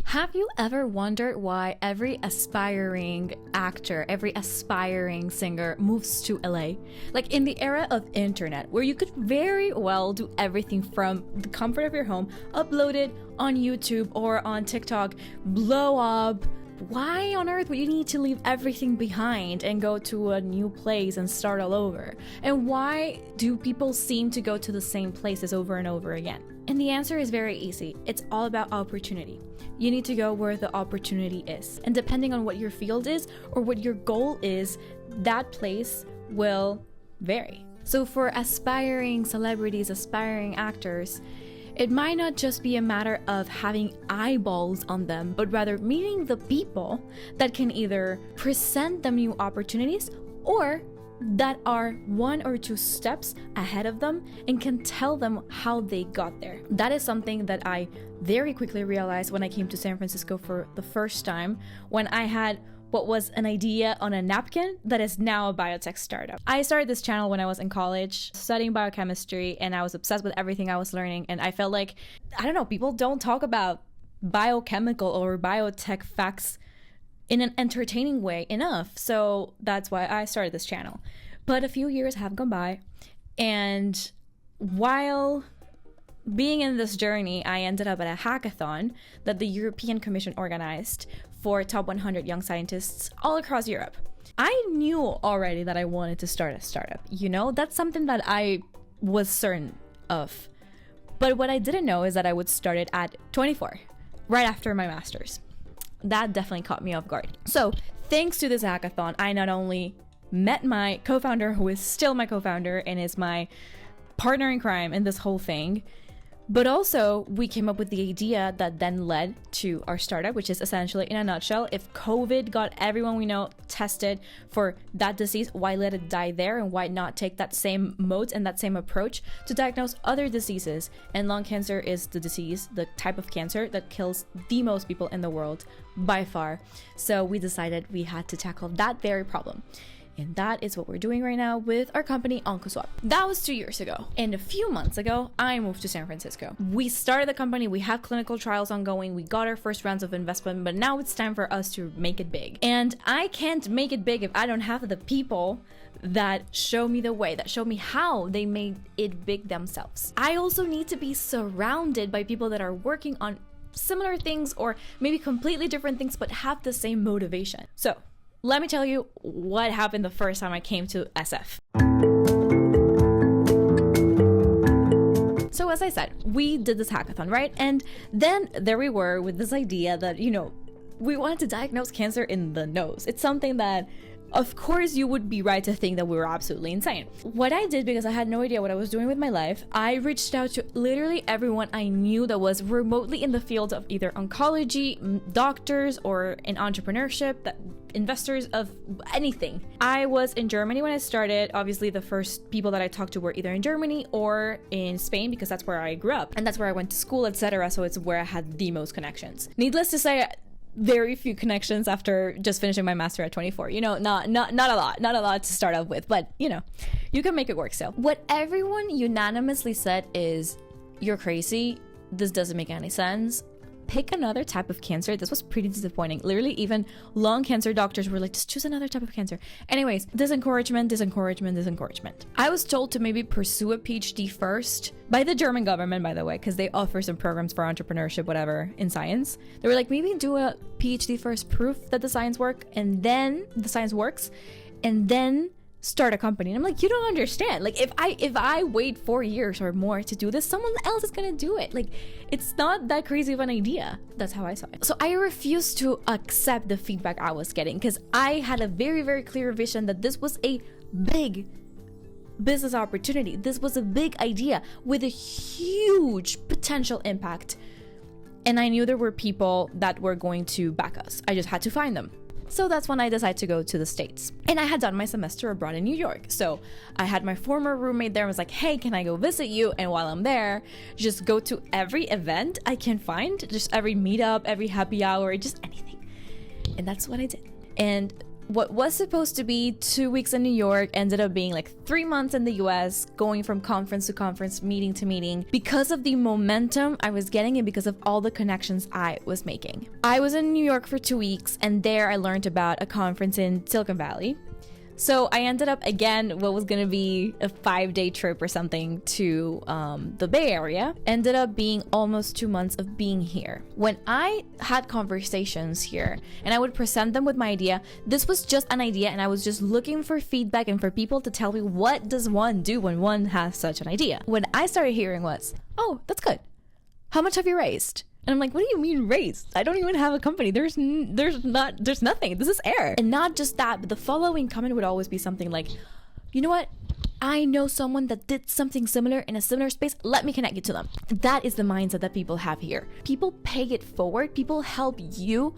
Have you ever wondered why every aspiring actor, every aspiring singer moves to LA? Like in the era of internet, where you could very well do everything from the comfort of your home, upload it on YouTube or on TikTok, blow up. Why on earth would you need to leave everything behind and go to a new place and start all over? And why do people seem to go to the same places over and over again? And the answer is very easy. It's all about opportunity. You need to go where the opportunity is. And depending on what your field is or what your goal is, that place will vary. So for aspiring celebrities, aspiring actors, it might not just be a matter of having eyeballs on them, but rather meeting the people that can either present them new opportunities or that are one or two steps ahead of them and can tell them how they got there. That is something that I very quickly realized when I came to San Francisco for the first time, when I had what was an idea on a napkin that is now a biotech startup. I started this channel when I was in college studying biochemistry, and I was obsessed with everything I was learning, and I felt like, I don't know, people don't talk about biochemical or biotech facts in an entertaining way enough. So that's why I started this channel. But a few years have gone by, and while being in this journey, I ended up at a hackathon that the European Commission organized for top 100 young scientists all across Europe. I knew already that I wanted to start a startup. You know, that's something that I was certain of. But what I didn't know is that I would start it at 24, right after my master's. That definitely caught me off guard. So thanks to this hackathon, I not only met my co-founder, who is still my co-founder and is my partner in crime in this whole thing, but also we came up with the idea that then led to our startup, which is essentially, in a nutshell, if COVID got everyone we know tested for that disease, why let it die there, and why not take that same mode and that same approach to diagnose other diseases? And lung cancer is the disease, the type of cancer that kills the most people in the world by far. So we decided we had to tackle that very problem. And that is what we're doing right now with our company, OncoSwab. That was 2 years ago. And a few months ago, I moved to San Francisco. We started the company, we have clinical trials ongoing, we got our first rounds of investment, but now it's time for us to make it big. And I can't make it big if I don't have the people that show me the way, that show me how they made it big themselves. I also need to be surrounded by people that are working on similar things or maybe completely different things, but have the same motivation. So, let me tell you what happened the first time I came to SF. So as I said, we did this hackathon, right? And then there we were with this idea that, you know, we wanted to diagnose cancer in the nose. It's something that, of course, you would be right to think that we were absolutely insane. What I did, because I had no idea what I was doing with my life, I reached out to literally everyone I knew that was remotely in the field of either oncology, doctors, or in entrepreneurship, investors of anything. I was in Germany when I started. Obviously, the first people that I talked to were either in Germany or in Spain, because that's where I grew up and that's where I went to school, etc. So it's where I had the most connections. Needless to say, very few connections after just finishing my master at 24. You know, not a lot to start off with, but you know, you can make it work still. What everyone unanimously said is, you're crazy, this doesn't make any sense, pick another type of cancer. This was pretty disappointing. Literally, even lung cancer doctors were like, just choose another type of cancer. Anyways, discouragement. I was told to maybe pursue a PhD first by the German government, by the way, because they offer some programs for entrepreneurship, whatever, in science. They were like, maybe do a PhD first, proof that the science works, and then start a company. And I'm like, you don't understand. Like, if I wait 4 years or more to do this, someone else is gonna do it. Like, it's not that crazy of an idea. That's how I saw it. So I refused to accept the feedback I was getting, because I had a very, very clear vision that this was a big business opportunity. This was a big idea with a huge potential impact. And I knew there were people that were going to back us. I just had to find them. So that's when I decided to go to the States. And I had done my semester abroad in New York. So I had my former roommate there and was like, hey, can I go visit you? And while I'm there, just go to every event I can find, just every meetup, every happy hour, just anything. And that's what I did. And what was supposed to be 2 weeks in New York ended up being like 3 months in the US, going from conference to conference, meeting to meeting, because of the momentum I was getting and because of all the connections I was making. I was in New York for 2 weeks, and there I learned about a conference in Silicon Valley. So I ended up, again, what was going to be a 5-day trip or something to the Bay Area, ended up being almost 2 months of being here. When I had conversations here and I would present them with my idea, this was just an idea, and I was just looking for feedback and for people to tell me, what does one do when one has such an idea? When I started hearing was, oh, that's good. How much have you raised? And I'm like, what do you mean raised? I don't even have a company. There's nothing. This is air. And not just that, but the following comment would always be something like, you know what? I know someone that did something similar in a similar space. Let me connect you to them. That is the mindset that people have here. People pay it forward. People help you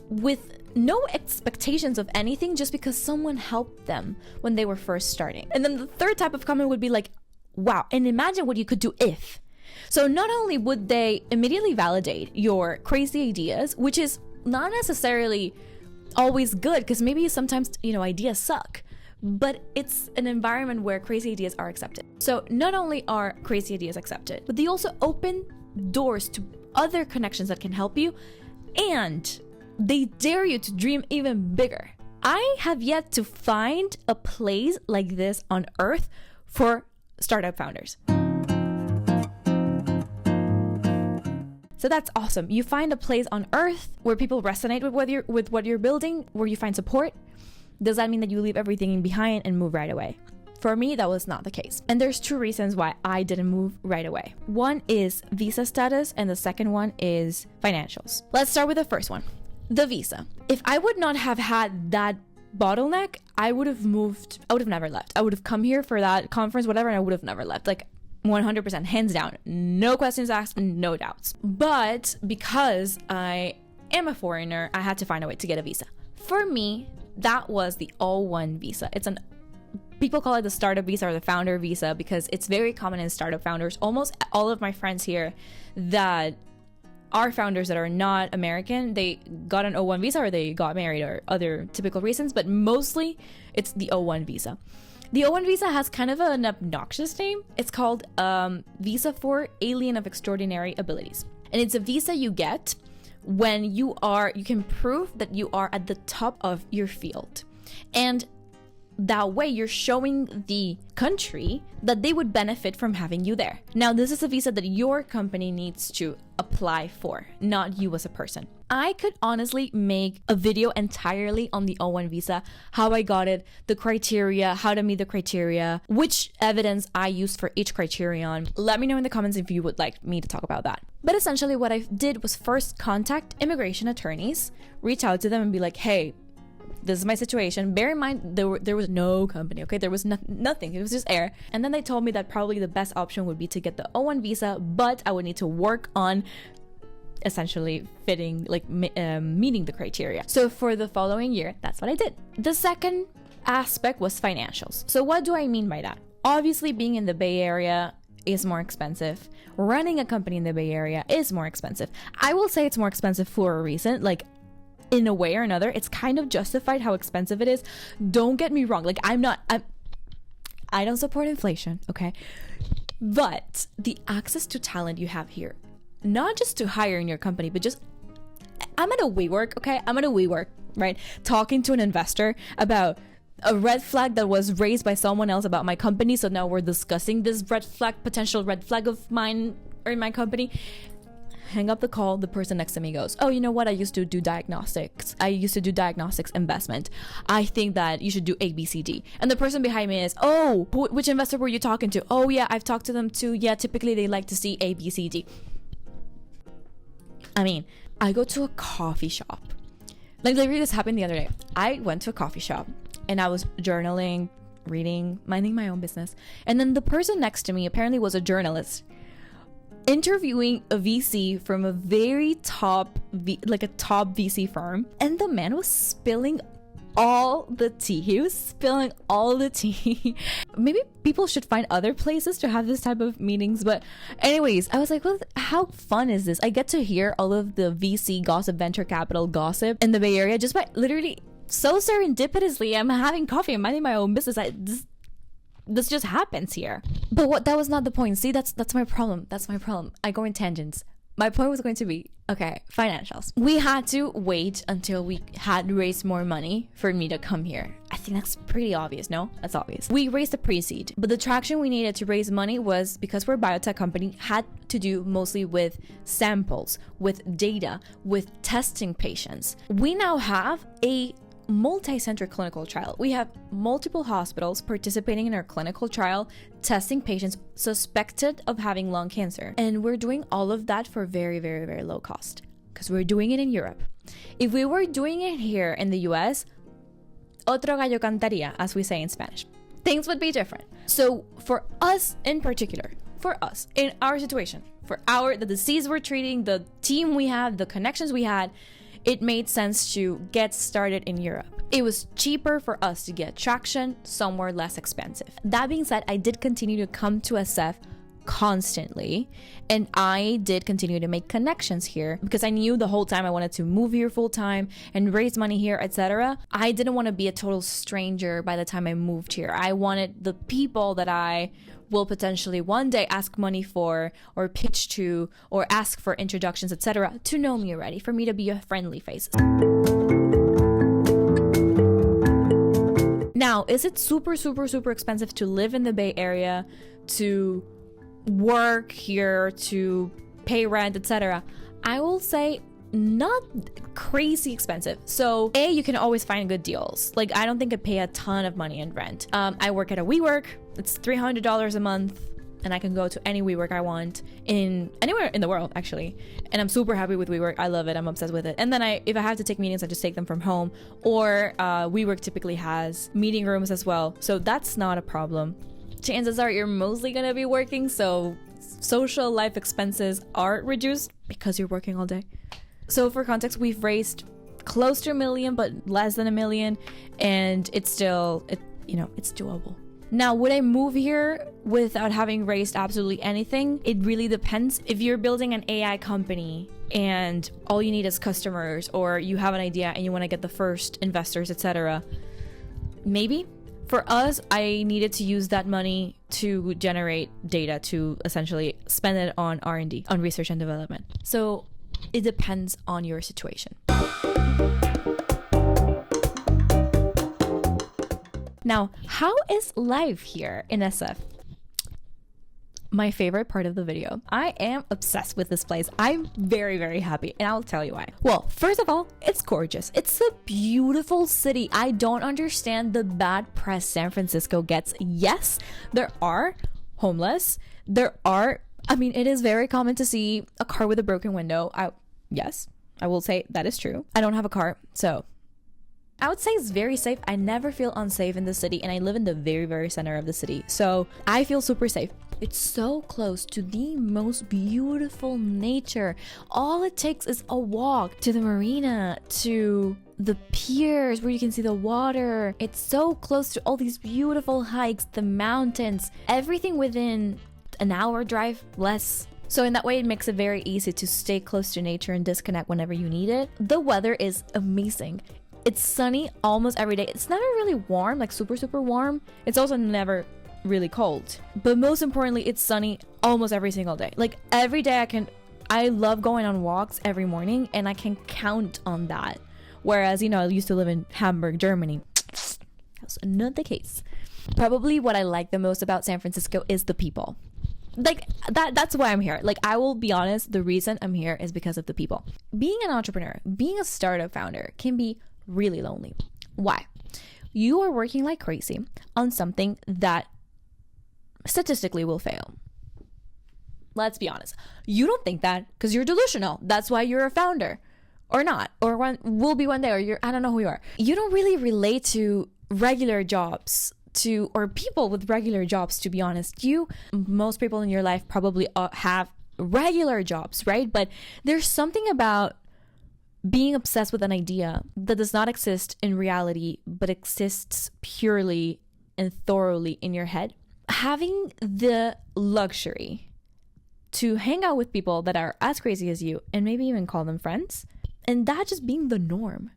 with no expectations of anything, just because someone helped them when they were first starting. And then the third type of comment would be like, wow, and imagine what you could do if. So not only would they immediately validate your crazy ideas, which is not necessarily always good, because maybe sometimes, ideas suck, but it's an environment where crazy ideas are accepted. So not only are crazy ideas accepted, but they also open doors to other connections that can help you, and they dare you to dream even bigger. I have yet to find a place like this on Earth for startup founders. So that's awesome. You find a place on Earth where people resonate with what you're building, where you find support. Does that mean that you leave everything behind and move right away? For me, that was not the case. And there's 2 reasons why I didn't move right away. One is visa status, and the second one is financials. Let's start with the first one, the visa. If I would not have had that bottleneck, I would have never left. I would have come here for that conference, whatever, and I would have never left. 100%, hands down, no questions asked, no doubts. But because I am a foreigner, I had to find a way to get a visa. For me, that was the O1 visa. People call it the startup visa or the founder visa because it's very common in startup founders. Almost all of my friends here that are founders that are not American, they got an O1 visa or they got married or other typical reasons, but mostly it's the O1 visa. The O1 visa has kind of an obnoxious name. It's called Visa for Alien of Extraordinary Abilities. And it's a visa you get when you can prove that you are at the top of your field. And that way you're showing the country that they would benefit from having you there. Now, this is a visa that your company needs to apply for, not you as a person. I could honestly make a video entirely on the O1 visa, how I got it, the criteria, how to meet the criteria, which evidence I used for each criterion. Let me know in the comments if you would like me to talk about that. But essentially what I did was first contact immigration attorneys, reach out to them and be like, hey, this is my situation. Bear in mind, there was no company, okay? There was nothing. It was just air. And then they told me that probably the best option would be to get the O1 visa, but I would need to work on essentially fitting, meeting the criteria. So for the following year, that's what I did. The second aspect was financials. So what do I mean by that? Obviously, being in the Bay Area is more expensive. Running a company in the Bay Area is more expensive. I will say it's more expensive for a reason. In a way or another, it's kind of justified how expensive it is. Don't get me wrong. I don't support inflation, okay? But the access to talent you have here, not just to hire in your company, but just, I'm at a WeWork, okay? I'm at a WeWork, right? Talking to an investor about a red flag that was raised by someone else about my company. So now we're discussing this potential red flag of mine or in my company. Hang up the call, the person next to me goes, oh, you know what? I used to do diagnostics. Investment. I think that you should do A, B, C, D. And the person behind me is, oh, which investor were you talking to? Oh, yeah, I've talked to them too. Yeah, typically they like to see A, B, C, D. I mean, I go to a coffee shop. Literally this happened the other day. I went to a coffee shop and I was journaling, reading, minding my own business. And then the person next to me apparently was a journalist interviewing a VC from a very top VC firm, and the man was spilling all the tea. He was spilling all the tea. Maybe people should find other places to have this type of meetings. But anyways, I was like, well, how fun is this? I get to hear all of the VC gossip, venture capital gossip in the Bay Area just by literally so serendipitously, I'm having coffee, I'm minding my own business. This just happens here. But that was not the point. See, that's my problem. That's my problem. I go in tangents. My point was going to be, okay, financials. We had to wait until we had raised more money for me to come here. I think that's pretty obvious, no? That's obvious. We raised a pre-seed, but the traction we needed to raise money was, because we're a biotech company, had to do mostly with samples, with data, with testing patients. We now have a multi-center clinical trial. We have multiple hospitals participating in our clinical trial, testing patients suspected of having lung cancer. And we're doing all of that for very, very, very low cost because we're doing it in Europe. If we were doing it here in the US, otro gallo cantaría, as we say in Spanish. Things would be different. So for us in particular, for us in our situation, the disease we're treating, the team we have, the connections we had, it made sense to get started in Europe. It was cheaper for us to get traction somewhere less expensive. That being said, I did continue to come to SF constantly, and I did continue to make connections here because I knew the whole time I wanted to move here full time and raise money here, etc. I didn't want to be a total stranger by the time I moved here. I wanted the people that I will potentially one day ask money for or pitch to or ask for introductions, etc., to know me already, for me to be a friendly face. Now, is it super, super, super expensive to live in the Bay Area, to work here, to pay rent, etc.? I will say not crazy expensive. So you can always find good deals. Like, I don't think I pay a ton of money in rent. I work at a WeWork. It's $300 a month, and I can go to any WeWork I want anywhere in the world, actually. And I'm super happy with WeWork. I love it. I'm obsessed with it. And then if I have to take meetings, I just take them from home. Or WeWork typically has meeting rooms as well, so that's not a problem. Chances are you're mostly gonna be working, so social life expenses are reduced because you're working all day. So for context, we've raised close to $1 million, but less than $1 million, and it's doable. Now, would I move here without having raised absolutely anything? It really depends. If you're building an AI company and all you need is customers, or you have an idea and you want to get the first investors, etc., maybe. For us, I needed to use that money to generate data, to essentially spend it on R&D, on research and development. So it depends on your situation. Now, how is life here in SF? My favorite part of the video. I am obsessed with this place. I'm very, very happy, and I'll tell you why. Well, first of all, it's gorgeous. It's a beautiful city. I don't understand the bad press San Francisco gets. Yes, there are homeless. It is very common to see a car with a broken window. Yes, I will say that is true. I don't have a car, so I would say it's very safe. I never feel unsafe in the city, and I live in the very, very center of the city, so I feel super safe. It's so close to the most beautiful nature. All it takes is a walk to the marina, to the piers where you can see the water. It's so close to all these beautiful hikes, the mountains, everything within an hour drive less. So in that way, it makes it very easy to stay close to nature and disconnect whenever you need it. The weather is amazing. It's sunny almost every day. It's never really warm, like super, super warm. It's also never really cold. But most importantly, it's sunny almost every single day. Like every day I love going on walks every morning, and I can count on that. Whereas, I used to live in Hamburg, Germany. That's not the case. Probably what I like the most about San Francisco is the people. Like that's why I'm here. Like, I will be honest, the reason I'm here is because of the people. Being an entrepreneur, being a startup founder can be really lonely. Why? You are working like crazy on something that statistically will fail. Let's be honest. You don't think that because you're delusional. That's why you're a founder. Or not. Or will be one day. Or I don't know who you are. You don't really relate to regular jobs, or people with regular jobs, to be honest. Most people in your life probably have regular jobs, right? But there's something about being obsessed with an idea that does not exist in reality, but exists purely and thoroughly in your head. Having the luxury to hang out with people that are as crazy as you, and maybe even call them friends, and that just being the norm.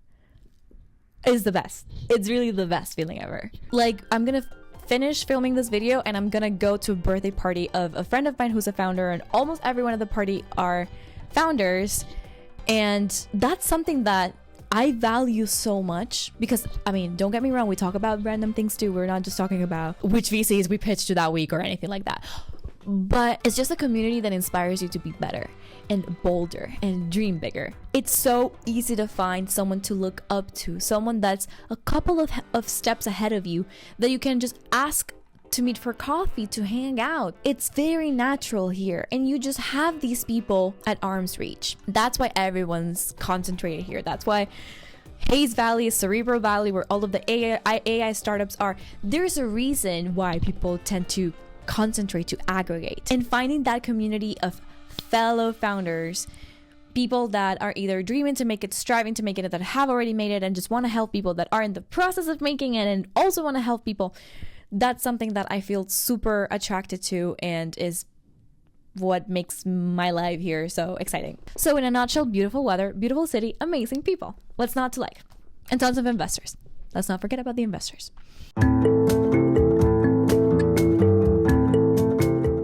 is the best. It's really the best feeling ever. Like, I'm gonna finish filming this video and I'm gonna go to a birthday party of a friend of mine who's a founder, and almost everyone at the party are founders. And that's something that I value so much, because I mean, don't get me wrong, we talk about random things too. We're not just talking about which VCs we pitched to that week or anything like that. But it's just a community that inspires you to be better and bolder and dream bigger. It's so easy to find someone to look up to, someone that's a couple of steps ahead of you that you can just ask to meet for coffee, to hang out. It's very natural here, and you just have these people at arm's reach. That's why everyone's concentrated here. That's why Hayes Valley, Cerebral Valley, where all of the AI startups are. There's a reason why people tend to concentrate, to aggregate, and finding that community of fellow founders, people that are either dreaming to make it, striving to make it, that have already made it, and just want to help people that are in the process of making it and also want to help people. That's something that I feel super attracted to and is what makes my life here so exciting. So in a nutshell, beautiful weather, beautiful city, amazing people. What's not to like? And tons of investors. Let's not forget about the investors.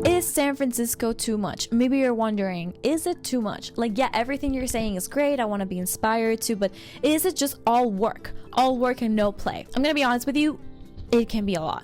Is San Francisco too much? Maybe you're wondering, is it too much? Like, yeah, everything you're saying is great. I want to be inspired too, but is it just all work and no play? I'm going to be honest with you. It can be a lot.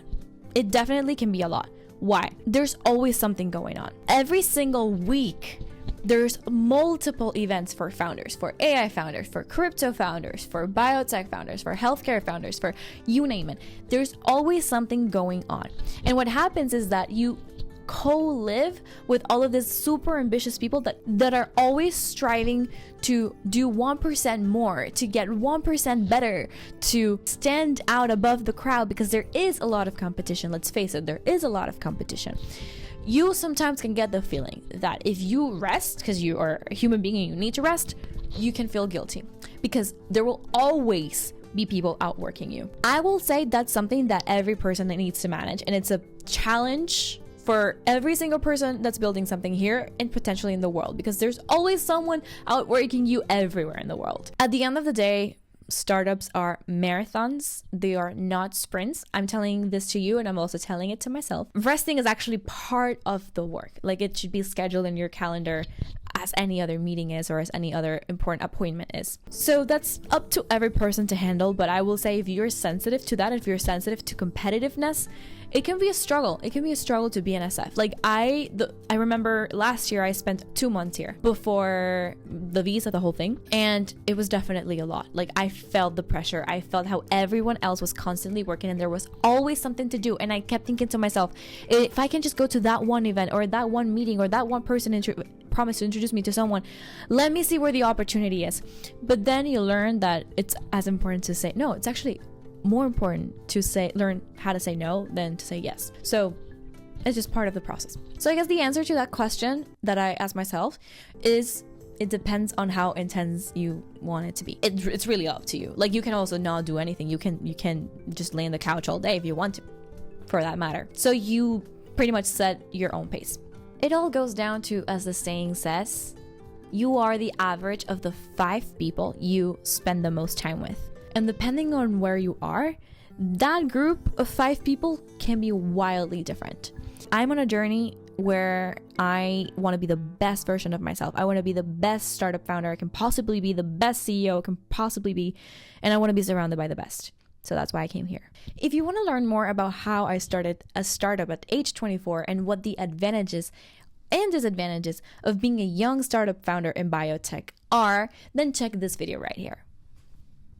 It definitely can be a lot. Why? There's always something going on. Every single week, there's multiple events for founders, for AI founders, for crypto founders, for biotech founders, for healthcare founders, for you name it. There's always something going on. And what happens is that you co-live with all of these super ambitious people that are always striving to do 1% more, to get 1% better, to stand out above the crowd, because there is a lot of competition. Let's face it, there is a lot of competition. You sometimes can get the feeling that if you rest, because you are a human being and you need to rest, you can feel guilty, because there will always be people outworking you. I will say that's something that every person that needs to manage, and it's a challenge for every single person that's building something here and potentially in the world, because there's always someone outworking you everywhere in the world. At the end of the day, startups are marathons. They are not sprints. I'm telling this to you, and I'm also telling it to myself. Resting is actually part of the work. Like, it should be scheduled in your calendar as any other meeting is, or as any other important appointment is. So that's up to every person to handle. But I will say, if you're sensitive to that, if you're sensitive to competitiveness, it can be a struggle. It can be a struggle to be an SF. Like, I remember last year I spent 2 months here before the visa, the whole thing. And it was definitely a lot. Like, I felt the pressure. I felt how everyone else was constantly working and there was always something to do. And I kept thinking to myself, if I can just go to that one event or that one meeting or that one person promised to introduce me to someone, let me see where the opportunity is. But then you learn that it's as important to say no. It's actually more important to learn how to say no than to say yes. So it's just part of the process. So I guess the answer to that question that I asked myself is, it depends on how intense you want it to be. It's really up to you. Like, you can also not do anything. You can just lay on the couch all day if you want to, for that matter. So you pretty much set your own pace. It all goes down to, as the saying says, you are the average of the 5 people you spend the most time with. And depending on where you are, that group of 5 people can be wildly different. I'm on a journey where I want to be the best version of myself. I want to be the best startup founder I can possibly be, the best CEO I can possibly be, and I want to be surrounded by the best. So that's why I came here. If you want to learn more about how I started a startup at age 24 and what the advantages and disadvantages of being a young startup founder in biotech are, then check this video right here.